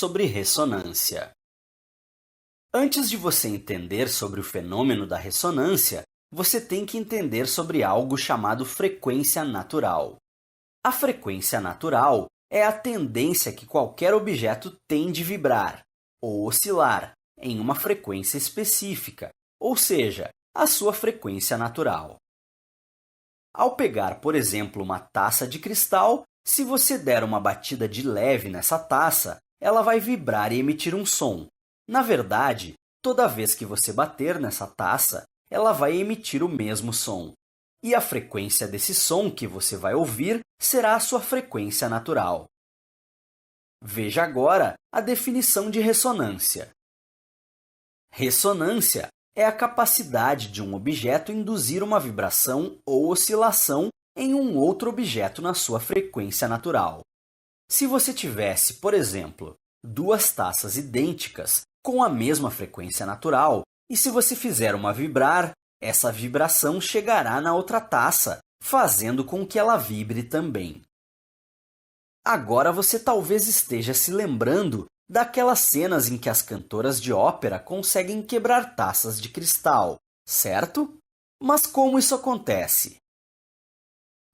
sobre ressonância. Antes de você entender sobre o fenômeno da ressonância, você tem que entender sobre algo chamado frequência natural. A frequência natural é a tendência que qualquer objeto tem de vibrar ou oscilar em uma frequência específica, ou seja, a sua frequência natural. Ao pegar, por exemplo, uma taça de cristal, se você der uma batida de leve nessa taça, ela vai vibrar e emitir um som. Na verdade, toda vez que você bater nessa taça, ela vai emitir o mesmo som. E a frequência desse som que você vai ouvir será a sua frequência natural. Veja agora a definição de ressonância. Ressonância é a capacidade de um objeto induzir uma vibração ou oscilação em um outro objeto na sua frequência natural. Se você tivesse, por exemplo, duas taças idênticas com a mesma frequência natural, e se você fizer uma vibrar, essa vibração chegará na outra taça, fazendo com que ela vibre também. Agora você talvez esteja se lembrando daquelas cenas em que as cantoras de ópera conseguem quebrar taças de cristal, certo? Mas como isso acontece?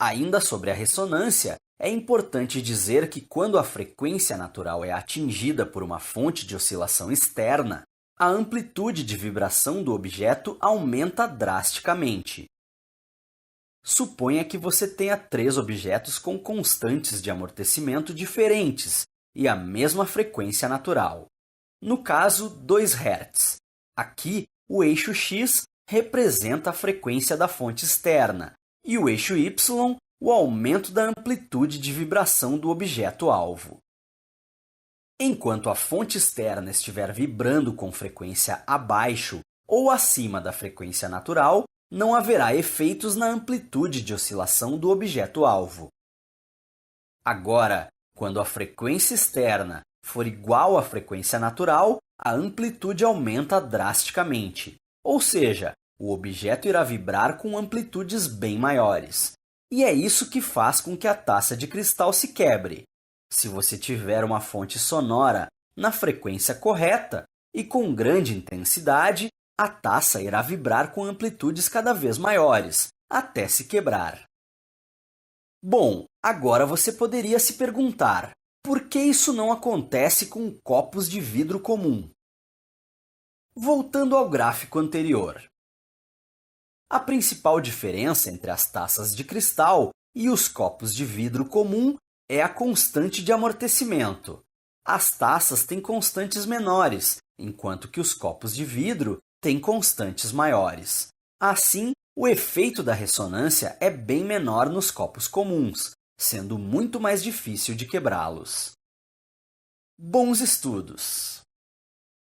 Ainda sobre a ressonância, é importante dizer que quando a frequência natural é atingida por uma fonte de oscilação externa, a amplitude de vibração do objeto aumenta drasticamente. Suponha que você tenha 3 objetos com constantes de amortecimento diferentes e a mesma frequência natural. No caso, 2 Hz. Aqui, o eixo x representa a frequência da fonte externa e o eixo y, o aumento da amplitude de vibração do objeto-alvo. Enquanto a fonte externa estiver vibrando com frequência abaixo ou acima da frequência natural, não haverá efeitos na amplitude de oscilação do objeto-alvo. Agora, quando a frequência externa for igual à frequência natural, a amplitude aumenta drasticamente, ou seja, o objeto irá vibrar com amplitudes bem maiores. E é isso que faz com que a taça de cristal se quebre. Se você tiver uma fonte sonora na frequência correta e com grande intensidade, a taça irá vibrar com amplitudes cada vez maiores, até se quebrar. Bom, agora você poderia se perguntar, por que isso não acontece com copos de vidro comum? Voltando ao gráfico anterior. A principal diferença entre as taças de cristal e os copos de vidro comum é a constante de amortecimento. As taças têm constantes menores, enquanto que os copos de vidro têm constantes maiores. Assim, o efeito da ressonância é bem menor nos copos comuns, sendo muito mais difícil de quebrá-los. Bons estudos!